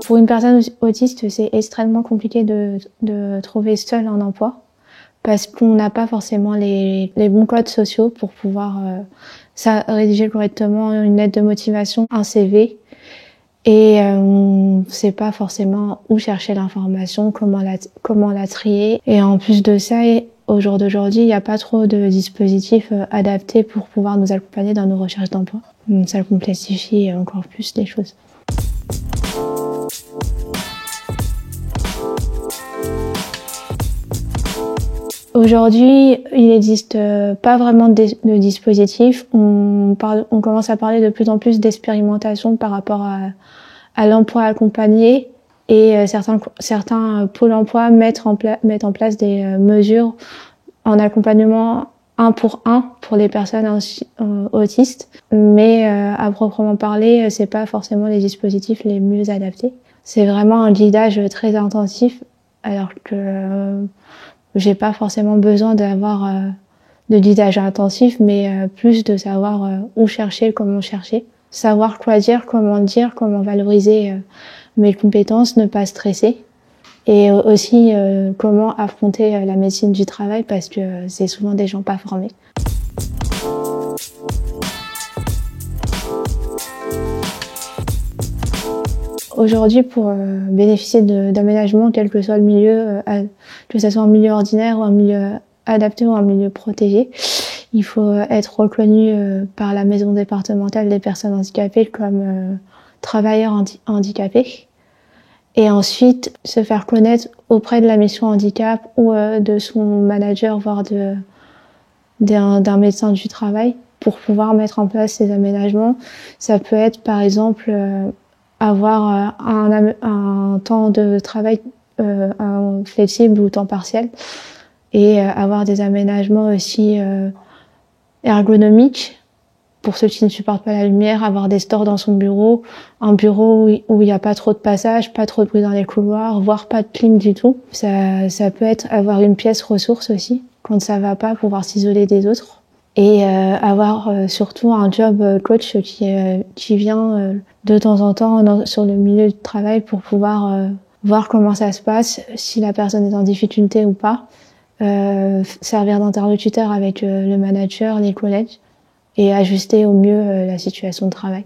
Pour une personne autiste, c'est extrêmement compliqué de trouver seul un emploi parce qu'on n'a pas forcément les bons codes sociaux pour pouvoir rédiger correctement une lettre de motivation, un CV. Et on ne sait pas forcément où chercher l'information, comment la trier. Et en plus de ça, au jour d'aujourd'hui, il n'y a pas trop de dispositifs adaptés pour pouvoir nous accompagner dans nos recherches d'emploi. Donc ça complexifie encore plus les choses. Aujourd'hui, il n'existe pas vraiment de dispositifs. On commence à parler de plus en plus d'expérimentation par rapport à l'emploi accompagné et certains pôles emploi mettent en place des mesures en accompagnement 1 pour 1 pour les personnes autistes. Mais à proprement parler, c'est pas forcément les dispositifs les mieux adaptés. C'est vraiment un guidage très intensif alors que j'ai pas forcément besoin d'avoir de guidage intensif, mais plus de savoir où chercher, comment chercher, savoir quoi dire, comment valoriser mes compétences, ne pas stresser, et aussi comment affronter la médecine du travail parce que c'est souvent des gens pas formés. Aujourd'hui, pour bénéficier d'aménagement, quel que soit le milieu, que ce soit un milieu ordinaire ou un milieu adapté ou un milieu protégé, il faut être reconnu par la maison départementale des personnes handicapées comme travailleur handicapé. Et ensuite, se faire connaître auprès de la mission handicap ou de son manager, voire d'un médecin du travail pour pouvoir mettre en place ces aménagements. Ça peut être, par exemple, avoir un temps de travail flexible ou temps partiel et avoir des aménagements aussi ergonomiques pour ceux qui ne supportent pas la lumière, avoir des stores dans son bureau, un bureau où il n'y a pas trop de passage, pas trop de bruit dans les couloirs, voire pas de clim du tout. Ça peut être avoir une pièce ressource aussi, quand ça va pas, pouvoir s'isoler des autres. Et avoir surtout un job coach qui vient de temps en temps sur le milieu de travail pour pouvoir voir comment ça se passe, si la personne est en difficulté ou pas, servir d'interlocuteur avec le manager, les collègues et ajuster au mieux la situation de travail.